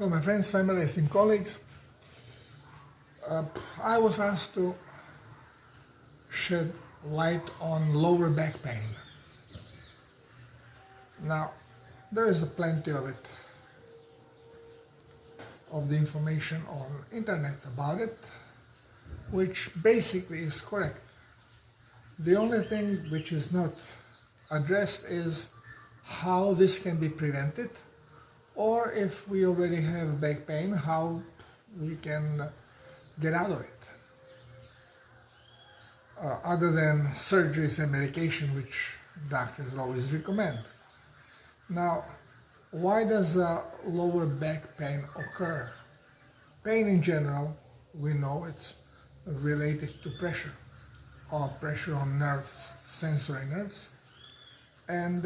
So my friends, family, esteemed colleagues, I was asked to shed light on lower back pain. Now, there is plenty of it, of the information on internet about it, which basically is correct. The only thing which is not addressed is how this can be prevented, or if we already have back pain, how we can get out of it. Other than surgeries and medication, which doctors always recommend. Now, why does lower back pain occur? Pain in general, we know it's related to pressure, or pressure on nerves, sensory nerves, and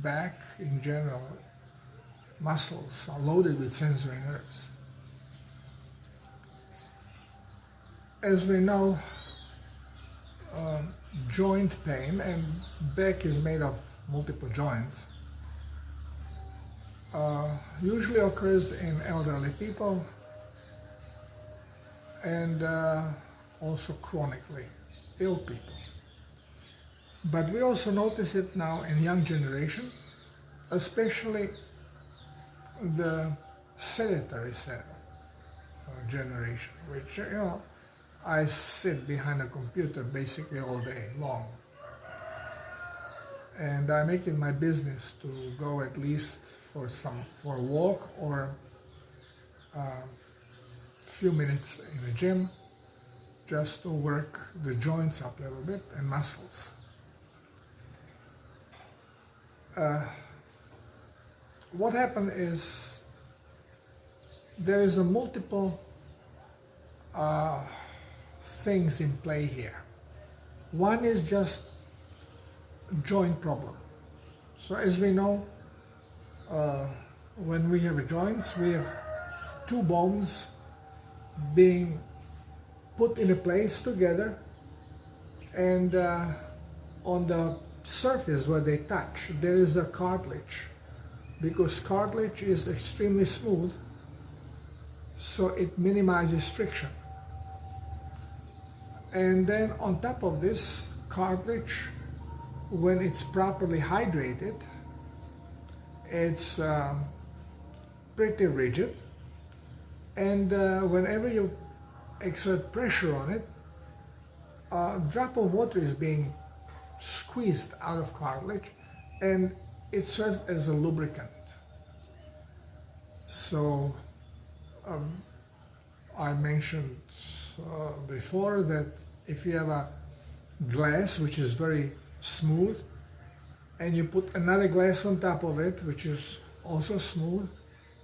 back in general, muscles are loaded with sensory nerves. As we know, joint pain, and back is made of multiple joints, usually occurs in elderly people and also chronically ill people. But we also notice it now in young generation, especially the sedentary generation, which, I sit behind a computer basically all day long. And I make it my business to go at least for a walk or a few minutes in the gym, just to work the joints up a little bit and muscles. What happened is there is a multiple things in play here. One is just joint problem. So as we know, when we have joints, we have two bones being put in a place together, and on the surface where they touch, there is a cartilage, because cartilage is extremely smooth, so it minimizes friction. And then on top of this cartilage, when it's properly hydrated, it's pretty rigid, and whenever you exert pressure on it, a drop of water is being squeezed out of cartilage, and it serves as a lubricant. So I mentioned before that if you have a glass which is very smooth and you put another glass on top of it which is also smooth,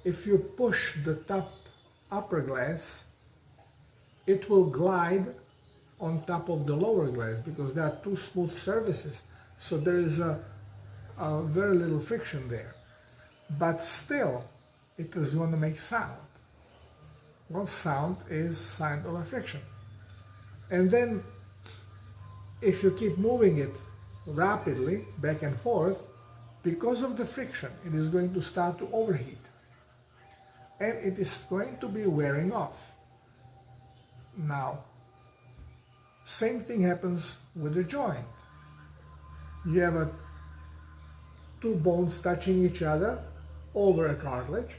if you push the upper glass, it will glide on top of the lower glass, because there are two smooth surfaces, so there is a very little friction there. But still, it is going to make sound. Well, sound is sign of a friction. And then, if you keep moving it rapidly, back and forth, because of the friction, it is going to start to overheat. And it is going to be wearing off. Now, same thing happens with the joint. You have two bones touching each other over a cartilage,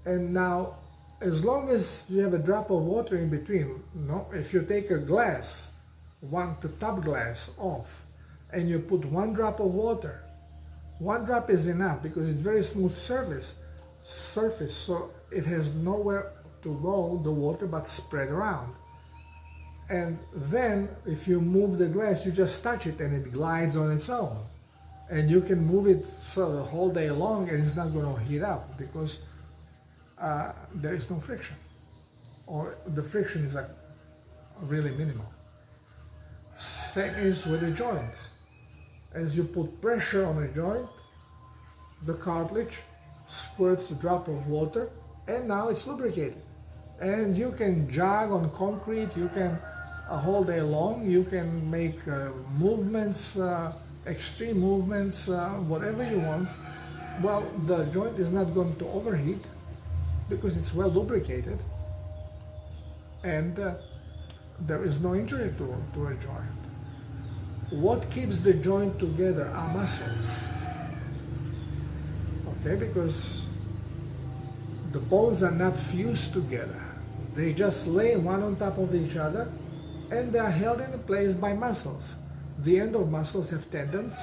and now as long as you have a drop of water in between, if you take a glass, the top glass off, and you put one drop of water, one drop is enough, because it's very smooth surface, so it has nowhere to go, the water, but spread around. And then if you move the glass, you just touch it and it glides on its own. And you can move it the whole day long and it's not going to heat up, because there is no friction, or the friction is really minimal. Same is with the joints. As you put pressure on a joint, the cartilage squirts a drop of water, and now it's lubricated. And you can jog on concrete, you can a whole day long, you can make movements, extreme movements, whatever you want, well, the joint is not going to overheat because it's well lubricated, and there is no injury to a joint. What keeps the joint together are muscles, okay, because the bones are not fused together. They just lay one on top of each other, and they are held in place by muscles. The end of muscles have tendons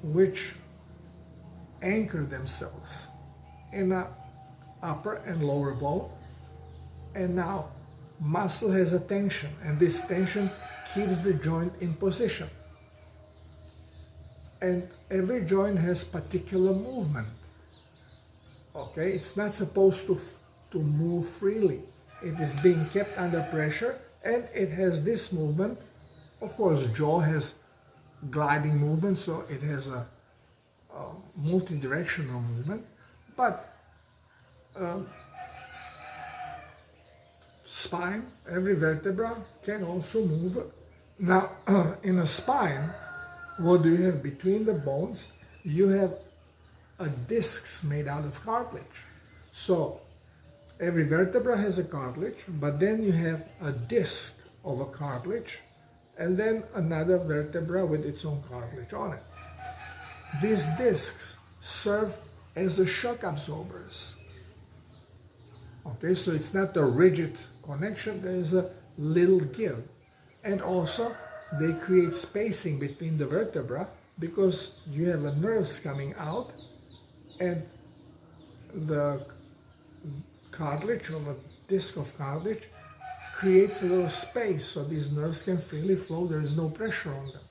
which anchor themselves in a upper and lower bone, and now muscle has a tension, and this tension keeps the joint in position. And every joint has particular movement. Okay, it's not supposed to move freely. It is being kept under pressure, and it has this movement. Of course, jaw has gliding movement, so it has a multi-directional movement, but spine, every vertebra can also move. Now, in a spine, what do you have between the bones? You have discs made out of cartilage. So every vertebra has a cartilage, but then you have a disc of a cartilage, and then another vertebra with its own cartilage on it. These discs serve as the shock absorbers. Okay, so it's not a rigid connection, there is a little give. And also, they create spacing between the vertebra because you have the nerves coming out, and the cartilage, or a disc of cartilage, creates a little space so these nerves can freely flow. There is no pressure on them.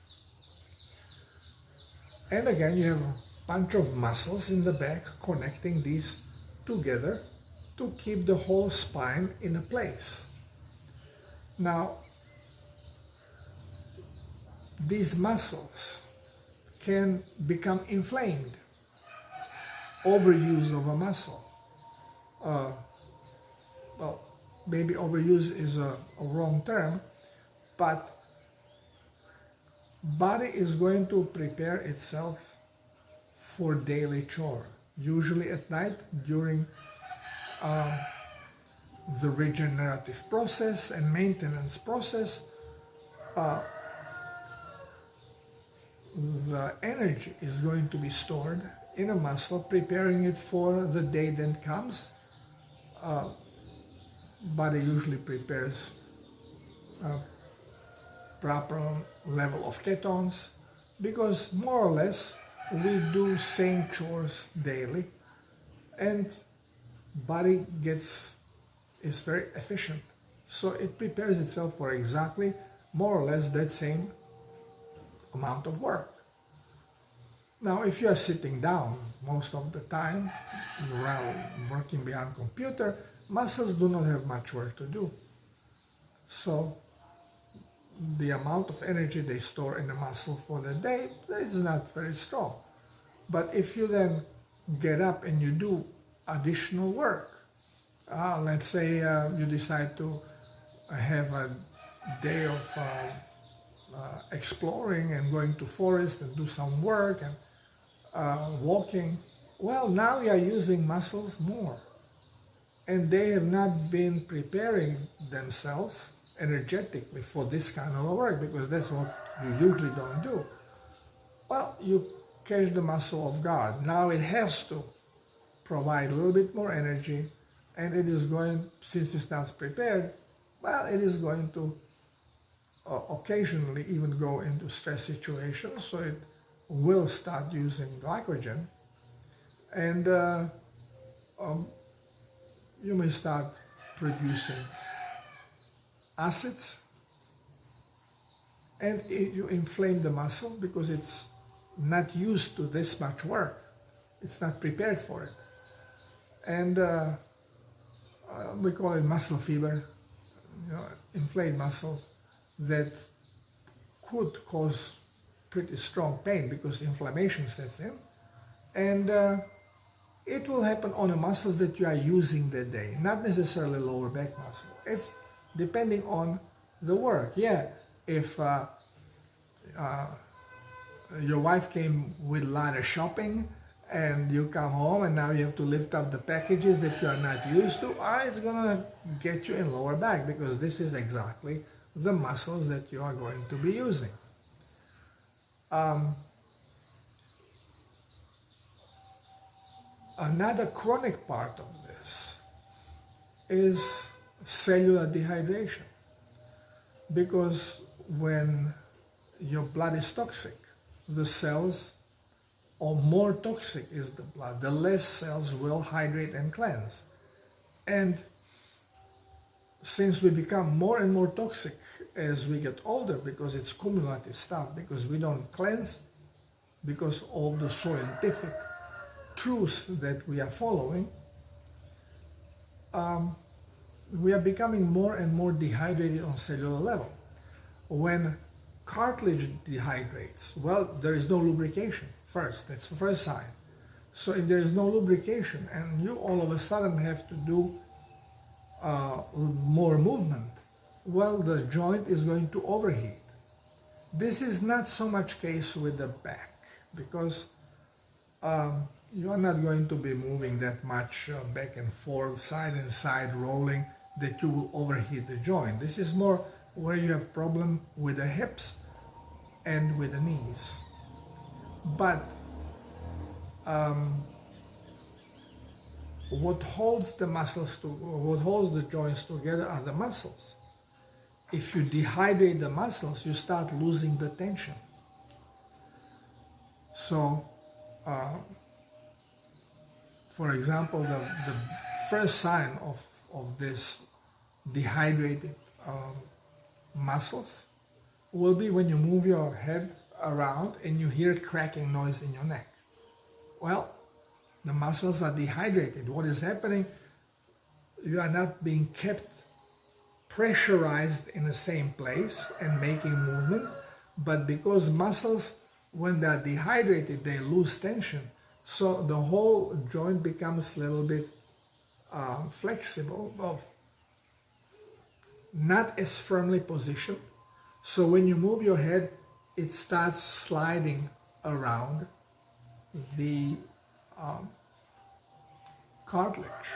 And again, you have a bunch of muscles in the back connecting these together to keep the whole spine in a place. Now, these muscles can become inflamed. Overuse of a muscle. Well, maybe overuse is a wrong term, but body is going to prepare itself for daily chore, usually at night during the regenerative process and maintenance process. The energy is going to be stored in a muscle, preparing it for the day that comes. Body usually prepares proper level of ketones, because more or less we do same chores daily, and body is very efficient, so it prepares itself for exactly more or less that same amount of work. Now, if you are sitting down most of the time while working behind computer, muscles do not have much work to do, so the amount of energy they store in the muscle for the day is not very strong. But if you then get up and you do additional work, let's say you decide to have a day of exploring and going to forest and do some work and walking, well, now you are using muscles more, and they have not been preparing themselves energetically for this kind of work, because that's what you usually don't do. Well, you catch the muscle off guard. Now it has to provide a little bit more energy, and it is going, since it's not prepared, well, it is going to occasionally even go into stress situations, so it will start using glycogen, and you may start producing acids, and you inflame the muscle because it's not used to this much work. It's not prepared for it. And we call it muscle fever, inflamed muscle that could cause pretty strong pain because inflammation sets in. And it will happen on the muscles that you are using that day, not necessarily lower back muscle. It's depending on the work. Yeah, if your wife came with a lot of shopping and you come home and now you have to lift up the packages that you are not used to, it's gonna get you in lower back, because this is exactly the muscles that you are going to be using. Another chronic part of this is cellular dehydration, because when your blood is toxic, the cells, or more toxic is the blood, the less cells will hydrate and cleanse. And since we become more and more toxic as we get older, because it's cumulative stuff, because we don't cleanse, because of the scientific truths that we are following, we are becoming more and more dehydrated on cellular level. When cartilage dehydrates, well, there is no lubrication first. That's the first sign. So if there is no lubrication and you all of a sudden have to do more movement, well, the joint is going to overheat. This is not so much case with the back, because you are not going to be moving that much back and forth, side and side, rolling, that you will overheat the joint. This is more where you have problem with the hips and with the knees. But what holds the muscles to, what holds the joints together are the muscles. If you dehydrate the muscles, you start losing the tension. So, for example, the first sign of this dehydrated muscles will be when you move your head around and you hear cracking noise in your neck. Well, the muscles are dehydrated. What is happening? You are not being kept pressurized in the same place and making movement, but because muscles, when they are dehydrated, they lose tension. So the whole joint becomes a little bit flexible, not as firmly positioned. So when you move your head, it starts sliding around the cartilage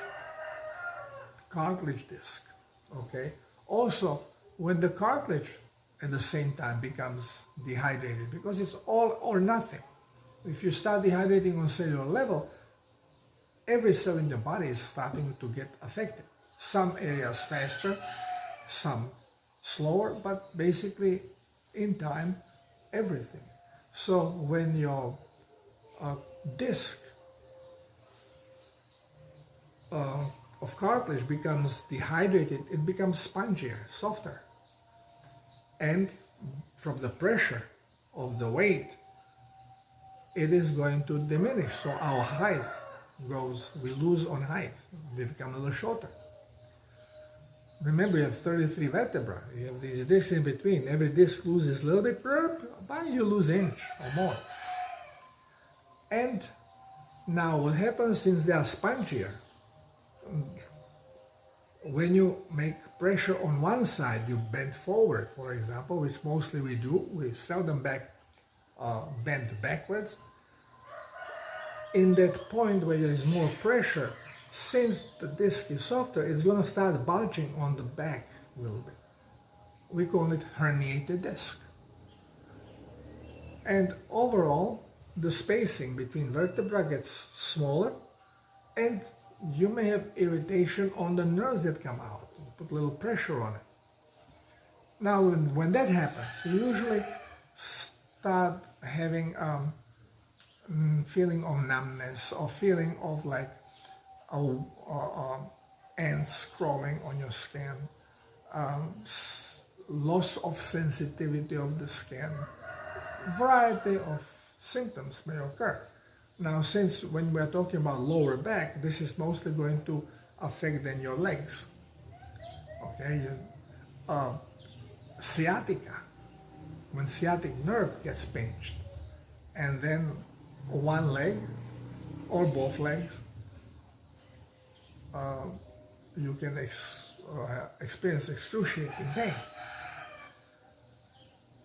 disc. Okay. Also, when the cartilage at the same time becomes dehydrated, because it's all or nothing. If you start dehydrating on cellular level, every cell in the body is starting to get affected. Some areas faster, some slower, but basically in time, everything. So when your disc of cartilage becomes dehydrated, it becomes spongier, softer. And from the pressure of the weight, it is going to diminish. So our height goes, we lose on height. We become a little shorter. Remember, you have 33 vertebrae. You have these discs in between. Every disc loses a little bit, but you lose an inch or more. And now what happens, since they are spongier, when you make pressure on one side, you bend forward, for example, which mostly we do. We seldom bend backwards. In that point where there is more pressure, since the disc is softer, it's going to start bulging on the back a little bit. We call it herniated disc. And overall, the spacing between vertebrae gets smaller, and you may have irritation on the nerves that come out. You put a little pressure on it. Now, when that happens, you usually start having feeling of numbness, or feeling of like ants crawling on your skin, loss of sensitivity of the skin. Variety of symptoms may occur. Now, since when we're talking about lower back, this is mostly going to affect then your legs. Okay, sciatica, when sciatic nerve gets pinched, and then one leg or both legs, you can experience excruciating pain.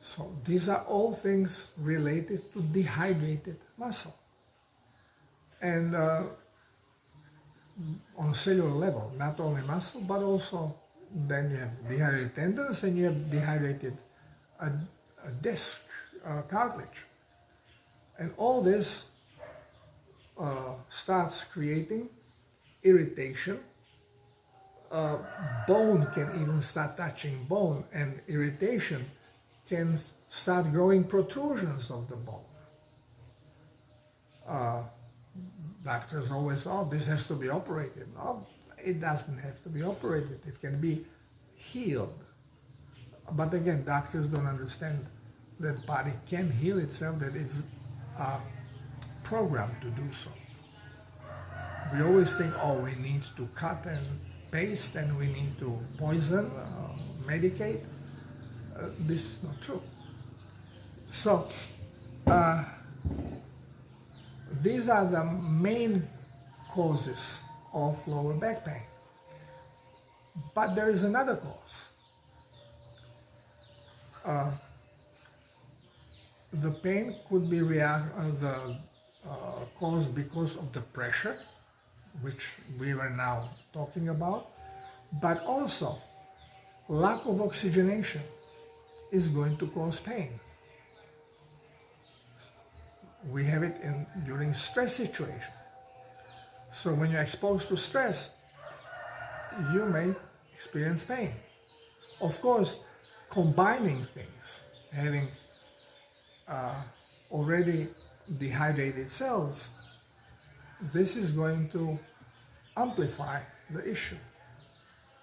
So these are all things related to dehydrated muscle. And on a cellular level, not only muscle, but also then you have dehydrated tendons and you have dehydrated disc, cartilage. And all this starts creating irritation. Bone can even start touching bone, and irritation can start growing protrusions of the bone. Doctors always, oh, this has to be operated. No, it doesn't have to be operated. It can be healed. But again, doctors don't understand that the body can heal itself, that it's programmed to do so. We always think, oh, we need to cut and paste and we need to poison, medicate. This is not true. So, these are the main causes of lower back pain. But there is another cause. The pain could be caused because of the pressure, which we were now talking about, but also lack of oxygenation is going to cause pain. We have it during stress situation. So when you're exposed to stress, you may experience pain. Of course, combining things, having already dehydrated cells, this is going to amplify the issue.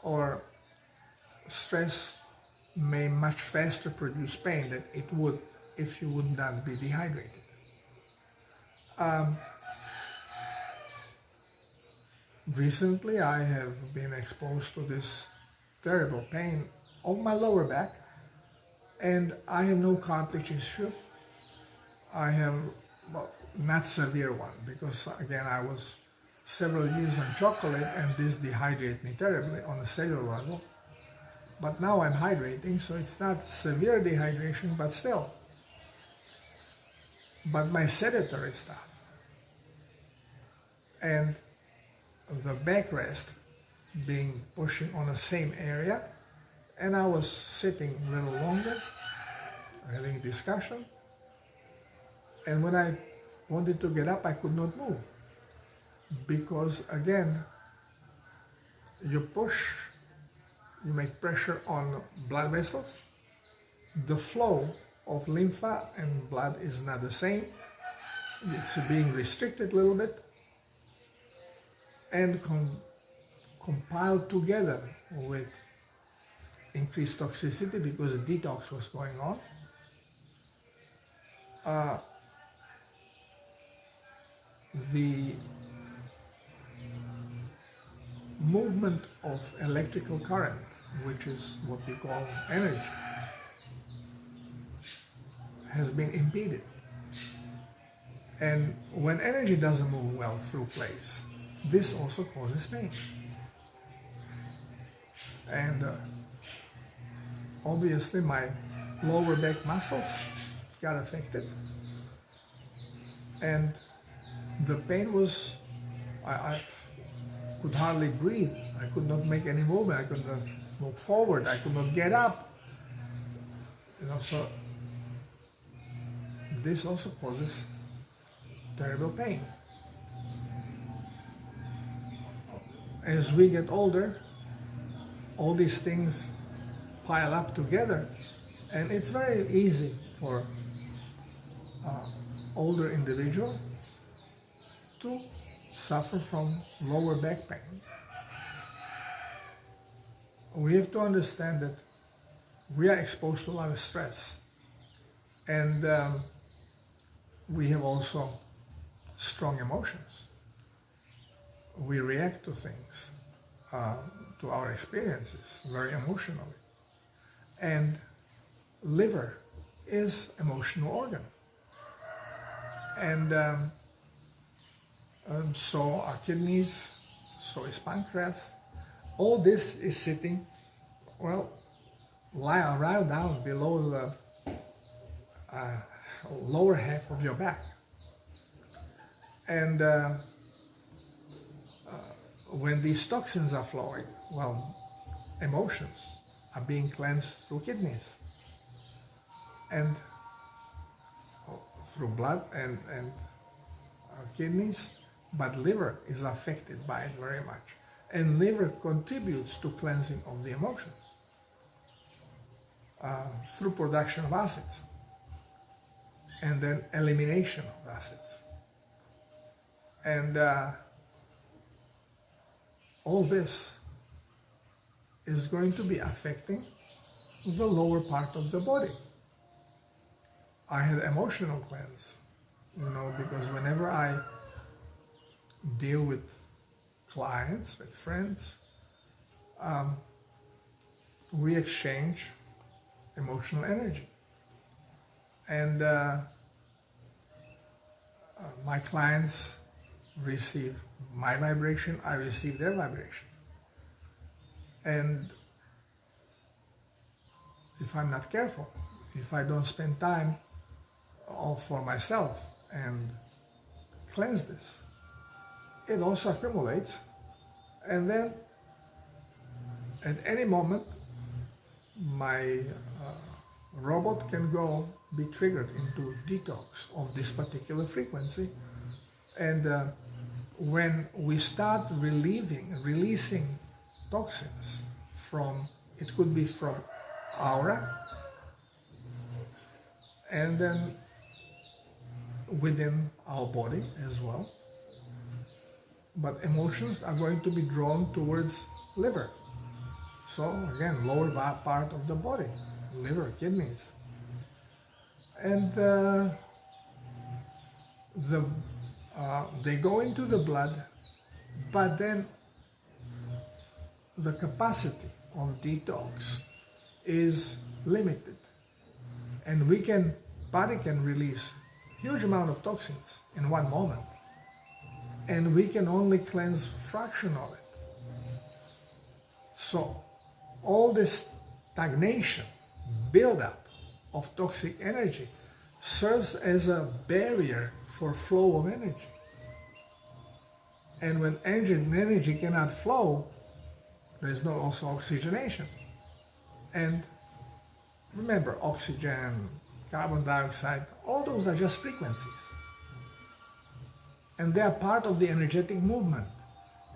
Or stress may much faster produce pain than it would if you would not be dehydrated. Recently I have been exposed to this terrible pain of my lower back, and I have no cartilage issue. I have, well, not severe one, because again I was several years on chocolate and this dehydrated me terribly on a cellular level. But now I'm hydrating, so it's not severe dehydration, but still. But my sedentary stuff and the backrest being pushing on the same area, and I was sitting a little longer, having a discussion, and when I wanted to get up, I could not move, because again, you push, you make pressure on blood vessels, the flow of lymph and blood is not the same, it's being restricted a little bit, and compiled together with increased toxicity because detox was going on. The movement of electrical current, which is what we call energy, has been impeded. And when energy doesn't move well through place, this also causes pain. And obviously my lower back muscles got affected, and the pain was, I could hardly breathe. I could not make any movement. I could not move forward. I could not get up. You know, so this also causes terrible pain. As we get older, all these things pile up together, and it's very easy for older individual to suffer from lower back pain. We have to understand that we are exposed to a lot of stress, and we have also strong emotions. We react to things, to our experiences very emotionally, and liver is emotional organ, and so are kidneys, so is pancreas. All this is sitting, well, right down below lower half of your back. And when these toxins are flowing, well, emotions are being cleansed through kidneys and through blood and kidneys, but liver is affected by it very much. And liver contributes to cleansing of the emotions through production of acids and then elimination of acids. And all this is going to be affecting the lower part of the body. I had emotional cleanse, because whenever I deal with clients, with friends, we exchange emotional energy. And my clients receive my vibration, I receive their vibration. And if I'm not careful, if I don't spend time all for myself and cleanse this, it also accumulates, and then at any moment my robot can be triggered into detox of this particular frequency. And when we start releasing toxins from, it could be from aura, and then within our body as well. But emotions are going to be drawn towards liver. So again, lower part of the body, liver, kidneys. And they go into the blood, but then the capacity of detox is limited. And body can release huge amount of toxins in one moment. And we can only cleanse fraction of it. So all this stagnation, buildup of toxic energy serves as a barrier for flow of energy. And when energy cannot flow, there is no also oxygenation. And remember, oxygen, carbon dioxide, all those are just frequencies. And they are part of the energetic movement.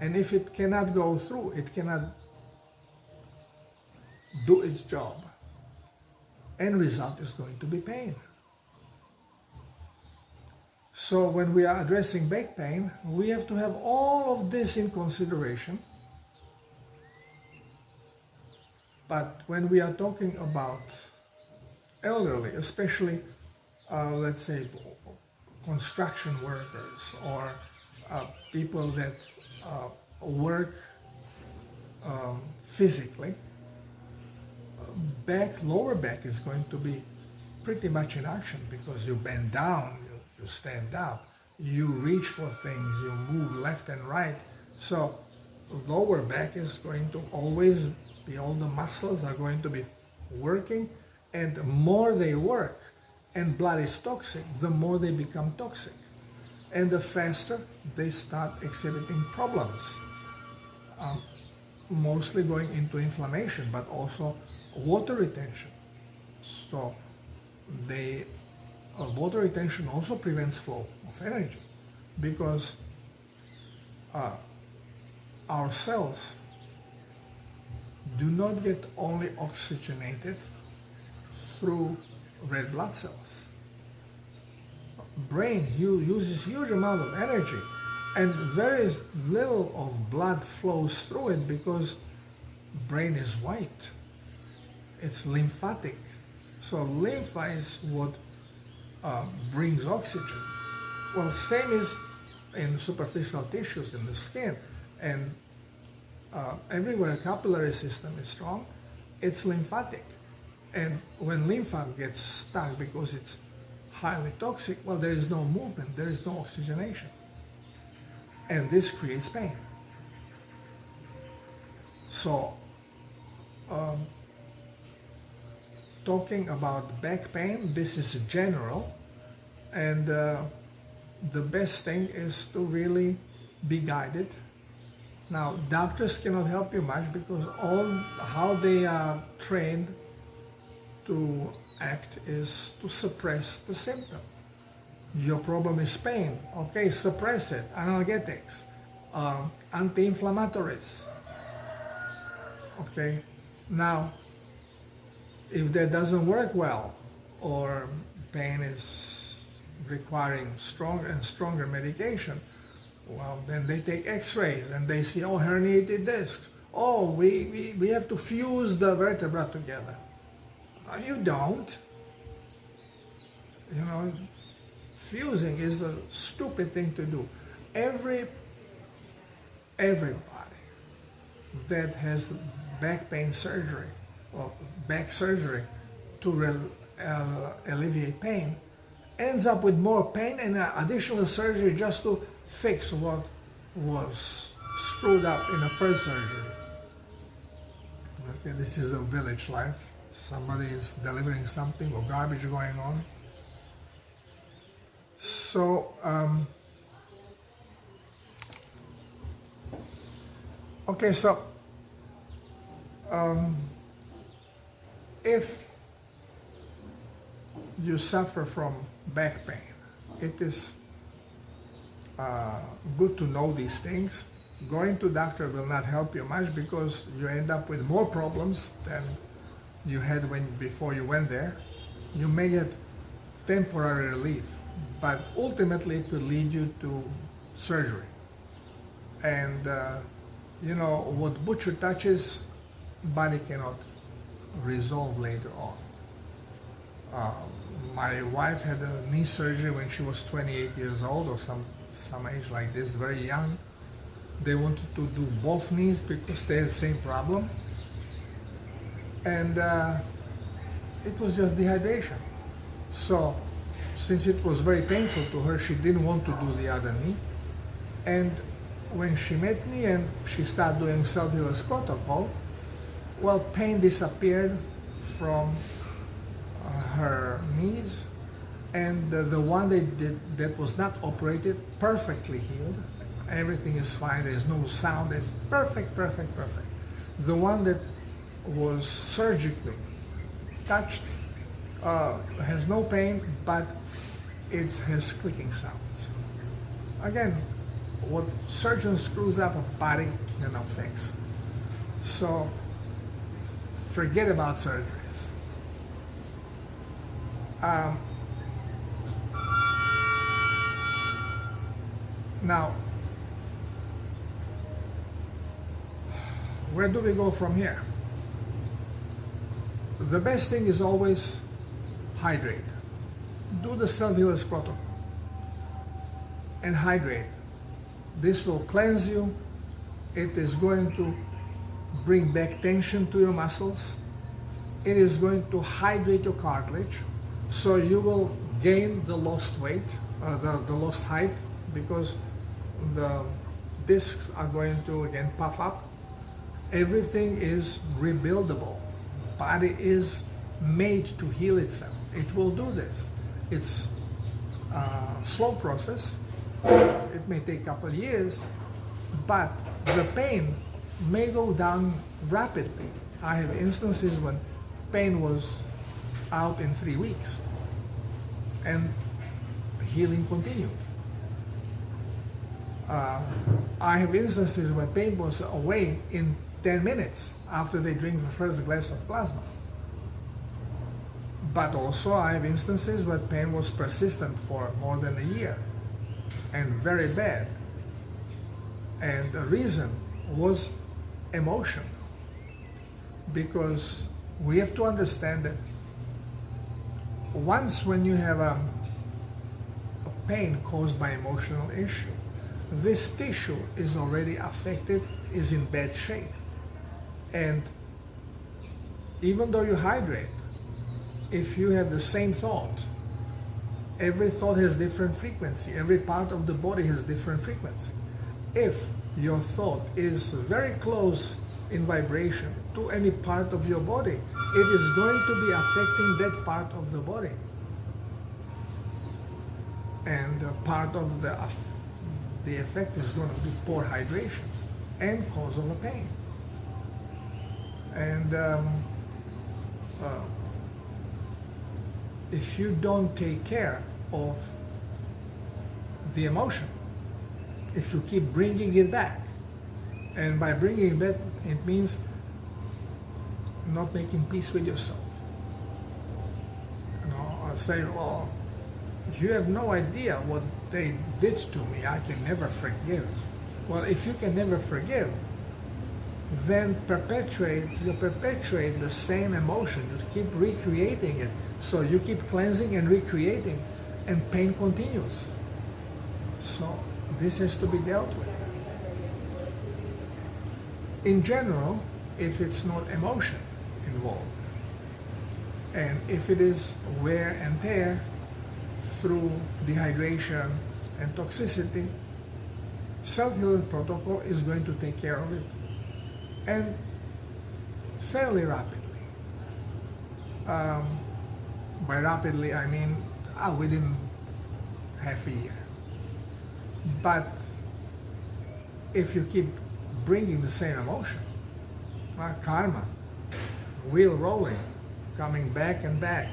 And if it cannot go through, it cannot do its job. End result is going to be pain. So when we are addressing back pain, we have to have all of this in consideration. But when we are talking about elderly, especially, let's say, construction workers or people that work physically, lower back is going to be pretty much in action, because you bend down, you stand up, you reach for things, you move left and right. So lower back is going to always be, all the muscles are going to be working, and the more they work and blood is toxic, the more they become toxic. And the faster they start exhibiting problems. Mostly going into inflammation, but also water retention. So water retention also prevents flow of energy, because our cells do not get only oxygenated through red blood cells. Brain uses huge amount of energy, and very little of blood flows through it, because brain is white. It's lymphatic. So lymph is what brings oxygen. Well, same is in superficial tissues in the skin, and everywhere a capillary system is strong, it's lymphatic. And when lymph gets stuck because it's highly toxic, well, there is no movement, there is no oxygenation. And this creates pain. So talking about back pain. This is general, and the best thing is to really be guided. Now, doctors cannot help you much because all how they are trained to act is to suppress the symptom. Your problem is pain. Okay, suppress it. Analgesics, anti-inflammatories. Okay, now, if that doesn't work well, or pain is requiring stronger and stronger medication, well, then they take x-rays and they see, oh, herniated discs. Oh, we have to fuse the vertebra together. You don't. You know, fusing is a stupid thing to do. Everybody that has back pain surgery or back surgery to alleviate pain ends up with more pain and additional surgery just to fix what was screwed up in the first surgery. Okay, this is a village life. Somebody is delivering something or garbage going on. So, okay, so if you suffer from back pain, it is good to know these things. Going to doctor will not help you much because you end up with more problems than you had before you went there. You may get temporary relief, but ultimately it will lead you to surgery. And you know, what butcher touches, body cannot resolve later on. My wife had a knee surgery when she was 28 years old or some age like this, very young. They wanted to do both knees because they had the same problem. And it was just dehydration. So since it was very painful to her, she didn't want to do the other knee. And when she met me and she started doing self-healers protocol, well, pain disappeared from her knees, and the one that was not operated perfectly healed. Everything is fine. There's no sound. It's perfect. The one that was surgically touched has no pain, but it has clicking sounds. Again, what surgeon screws up, a body cannot fix. So forget about surgeries. Now, where do we go from here? The best thing is always hydrate. Do the self-healers protocol and hydrate. This will cleanse you. It is going to bring back tension to your muscles. It is going to hydrate your cartilage, so you will gain the lost weight, the lost height, because the discs are going to again puff up. Everything is rebuildable. Body is made to heal itself. It will do this. It's a slow process. It may take a couple of years, but the pain may go down rapidly. I have instances when pain was out in 3 weeks and healing continued. I have instances when pain was away in 10 minutes after they drink the first glass of plasma. But also I have instances where pain was persistent for more than a year and very bad. And the reason was emotion. Because we have to understand that once when you have a pain caused by emotional issue, this tissue is already affected, is in bad shape. And even though you hydrate, if you have the same thought, every thought has different frequency. Every part of the body has different frequency. If your thought is very close in vibration to any part of your body, it is going to be affecting that part of the body. And part of the effect is going to be poor hydration and cause of the pain. And if you don't take care of the emotion, if you keep bringing it back, and by bringing it back, it means not making peace with yourself. You know, I say, well, you have no idea what they did to me. I can never forgive. Well, if you can never forgive, then you perpetuate the same emotion. You keep recreating it. So you keep cleansing and recreating, and pain continues. So this has to be dealt with. In general, if it's not emotion involved, and if it is wear and tear through dehydration and toxicity, self-healing protocol is going to take care of it, and fairly rapidly. By rapidly, I mean within half a year. But if you keep bringing the same emotion, karma, wheel rolling, coming back and back,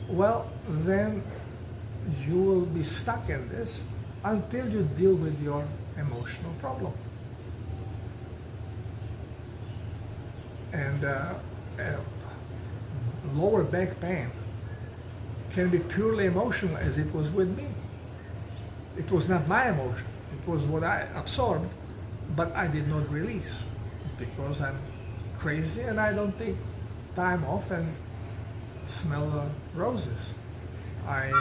well, then you will be stuck in this until you deal with your emotional problem. And lower back pain can be purely emotional, as it was with me. It was not my emotion. It was what I absorbed, but I did not release because I'm crazy and I don't take time off and smell the roses. I'm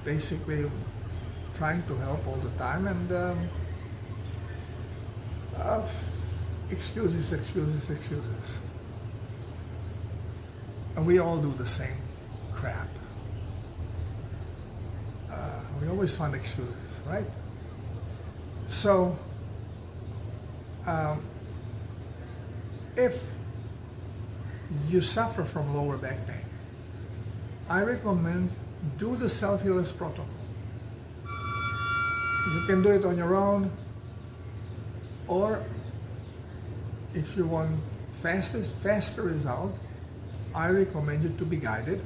basically trying to help all the time, and excuses. And we all do the same crap. We always find excuses, right? So, if you suffer from lower back pain, I recommend do the self-healers protocol. You can do it on your own, or if you want faster result, I recommend you to be guided.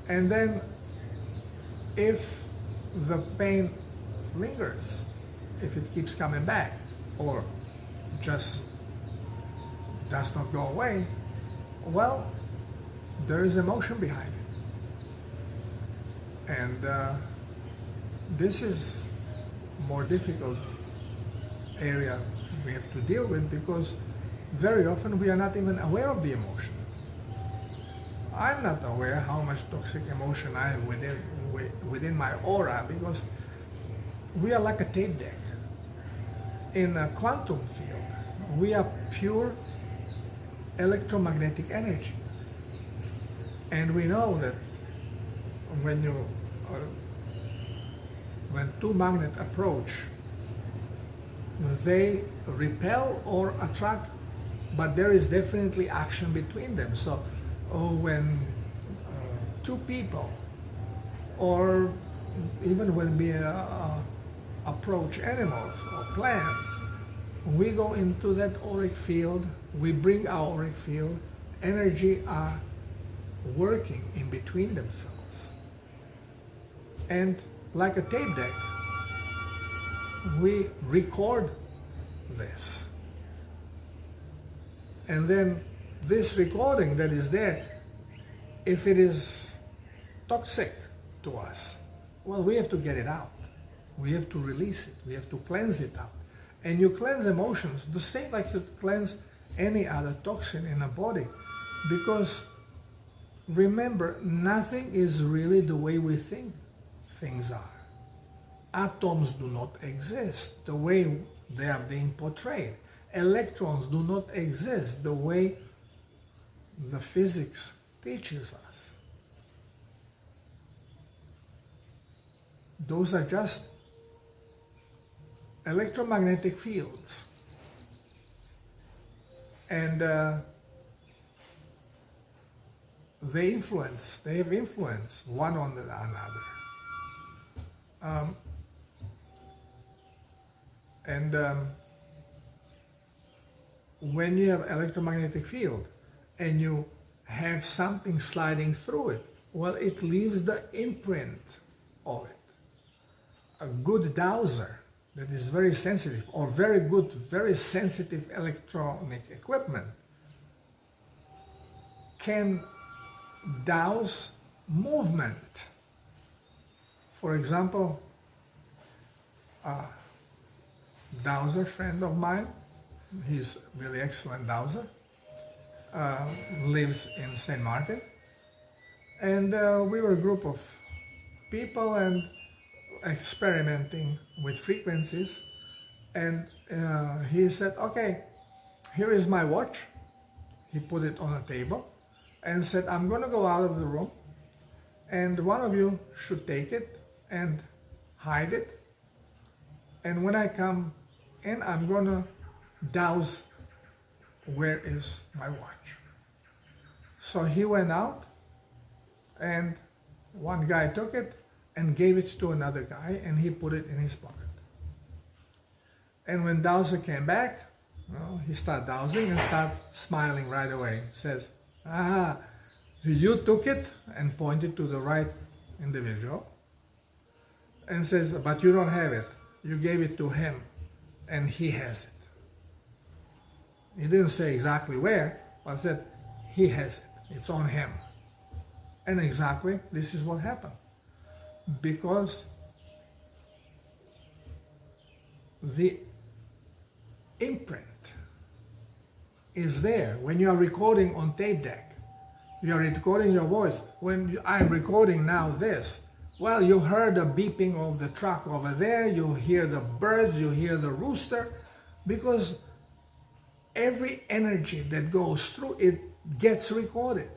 And then if the pain lingers, if it keeps coming back or just does not go away, well, there is emotion behind it. And this is more difficult area we have to deal with, because very often we are not even aware of the emotion. I'm not aware how much toxic emotion I have within my aura, because we are like a tape deck. In a quantum field, we are pure electromagnetic energy. And we know that when two magnets approach, they repel or attract, but there is definitely action between them. So when two people, or even when we approach animals or plants, we go into that auric field, we bring our auric field, energy are working in between themselves. And like a tape deck, we record this. And then this recording that is there, if it is toxic to us, well, we have to get it out. We have to release it. We have to cleanse it out. And you cleanse emotions the same like you cleanse any other toxin in a body. Because remember, nothing is really the way we think things are. Atoms do not exist the way they are being portrayed. Electrons do not exist the way the physics teaches us. Those are just electromagnetic fields. and they have influence one on another. When you have electromagnetic field and you have something sliding through it, well, it leaves the imprint of it. A good dowser that is very sensitive, or very good, very sensitive electronic equipment, can douse movement. For example, a dowser friend of mine, he's a really excellent dowser, lives in St. Martin, and we were a group of people and experimenting with frequencies, and he said, okay, here is my watch. He put it on a table and said, I'm going to go out of the room, and one of you should take it and hide it, and when I come in, I'm going to douse where is my watch. So he went out, and one guy took it and gave it to another guy, and he put it in his pocket. And when Dowser came back, he started dowsing and started smiling right away. Says, you took it, and pointed to the right individual, and says, but you don't have it. You gave it to him, and he has it. He didn't say exactly where, but said, he has it. It's on him. And exactly this is what happened. Because the imprint is there. When you are recording on tape deck, you are recording your voice. When I'm recording now this, well, you heard the beeping of the truck over there, you hear the birds, you hear the rooster, because every energy that goes through it gets recorded.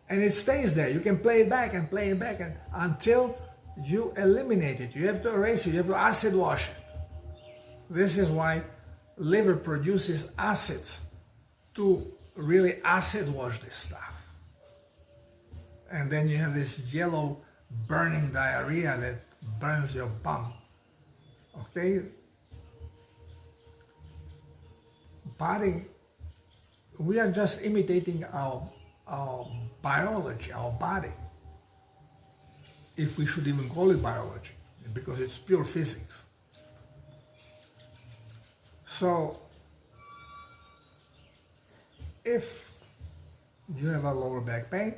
And it stays there. You can play it back and play it back until you eliminate it. You have to erase it. You have to acid wash it. This is why liver produces acids to really acid wash this stuff. And then you have this yellow burning diarrhea that burns your bum. Okay? Body, we are just imitating our biology, our body, if we should even call it biology, because it's pure physics. So, if you have a lower back pain,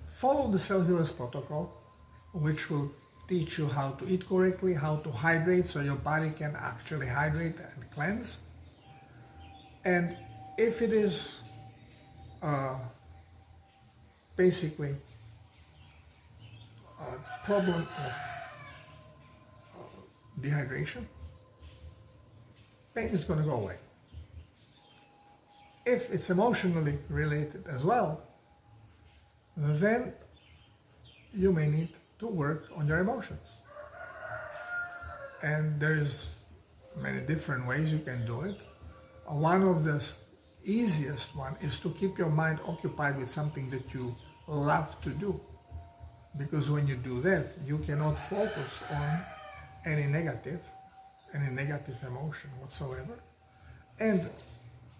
follow the Cell Healers protocol, which will teach you how to eat correctly, how to hydrate so your body can actually hydrate and cleanse. And if it is basically a problem of dehydration, pain is going to go away. If it's emotionally related as well, then you may need to work on your emotions. And there's many different ways you can do it. One of the easiest one is to keep your mind occupied with something that you love to do. Because when you do that, you cannot focus on any negative emotion whatsoever. And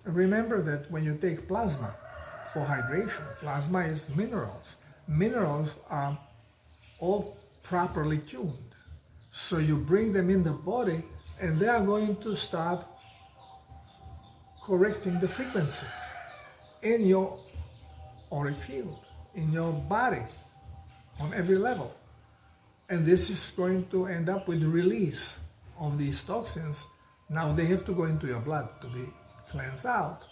remember that when you take plasma for hydration, plasma is minerals. Minerals are all properly tuned. So you bring them in the body and they are going to start correcting the frequency in your auric field, in your body, on every level. And this is going to end up with the release of these toxins. Now they have to go into your blood to be cleansed out.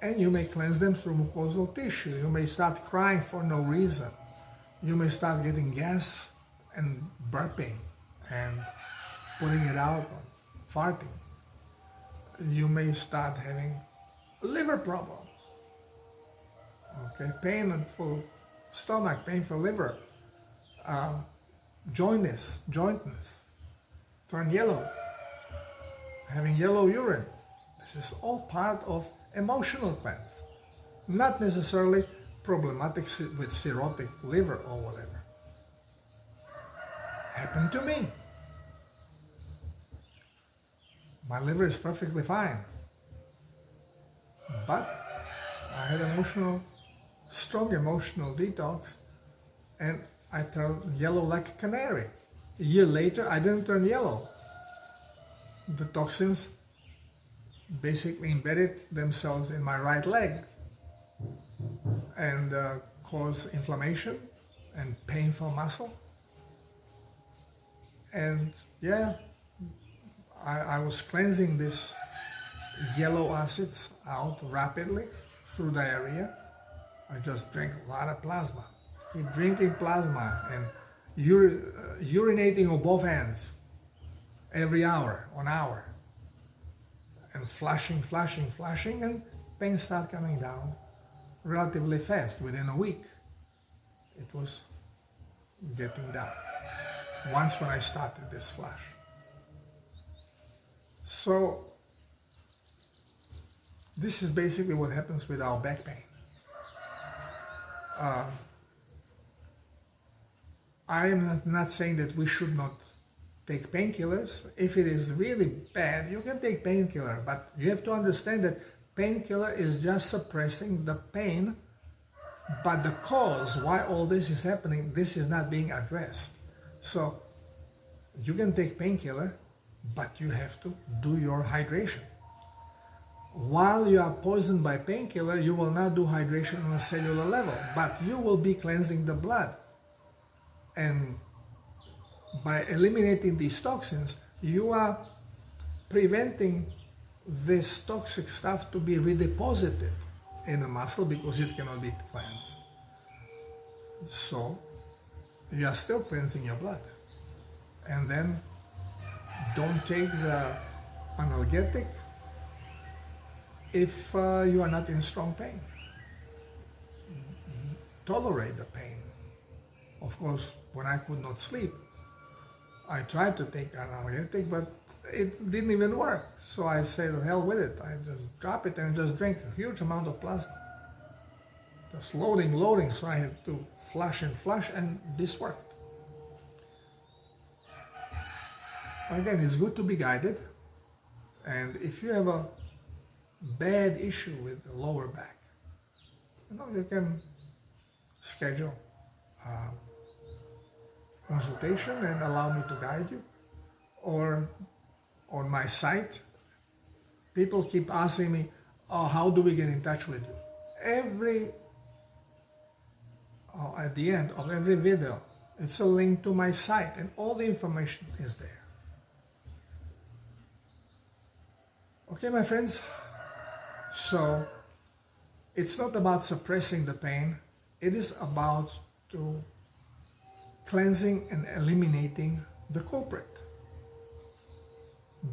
And you may cleanse them through mucosal tissue. You may start crying for no reason. You may start getting gas and burping and putting it out, farting. You may start having liver problems. Okay, painful stomach, painful liver, jointness, turn yellow, having yellow urine. This is all part of emotional cleanse, not necessarily problematic with cirrhotic liver or whatever. Happened to me. My liver is perfectly fine, but I had strong emotional detox, and I turned yellow like a canary. A year later, I didn't turn yellow. The toxins basically embedded themselves in my right leg and caused inflammation and painful muscle. And yeah, I was cleansing these yellow acids out rapidly through diarrhea. I just drank a lot of plasma. Keep drinking plasma and urinating on both ends every hour, and flushing, and pain started coming down relatively fast. Within a week, it was getting down. Once when I started this flush. So this is basically what happens with our back pain. I am not saying that we should not take painkillers. If it is really bad, you can take painkiller, but you have to understand that painkiller is just suppressing the pain, but the cause why all this is happening, this is not being addressed. So you can take painkiller, but you have to do your hydration. While you are poisoned by painkiller, you will not do hydration on a cellular level, but you will be cleansing the blood. And by eliminating these toxins, you are preventing this toxic stuff to be redeposited in the muscle because it cannot be cleansed. So you are still cleansing your blood. And then don't take the analgesic if you are not in strong pain. Tolerate the pain. Of course, when I could not sleep, I tried to take an analgesic, but it didn't even work. So I said, hell with it. I just drop it and just drank a huge amount of plasma. Just loading, so I had to flush, and this worked. Again, it's good to be guided. And if you have a bad issue with the lower back, you can schedule consultation and allow me to guide you. Or on my site, people keep asking me, oh, how do we get in touch with you? At the end of every video, it's a link to my site, and all the information is there. Okay, my friends, so it's not about suppressing the pain, it is about cleansing and eliminating the culprit,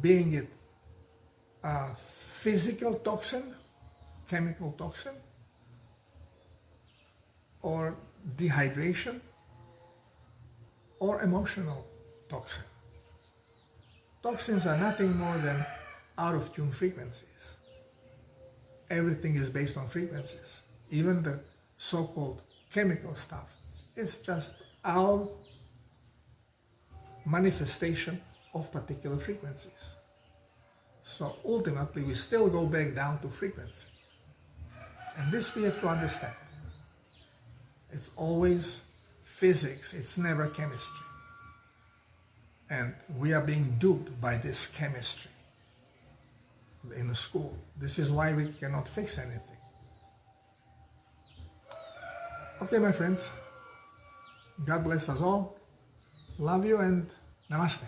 being it a physical toxin, chemical toxin, or dehydration, or emotional toxin. Toxins are nothing more than out of tune frequencies. Everything is based on frequencies. Even the so-called chemical stuff is just our manifestation of particular frequencies. So ultimately we still go back down to frequency. And this we have to understand. It's always physics, it's never chemistry. And we are being duped by this chemistry in the school. This is why we cannot fix anything. Okay, my friends, God bless us all. Love you and namaste.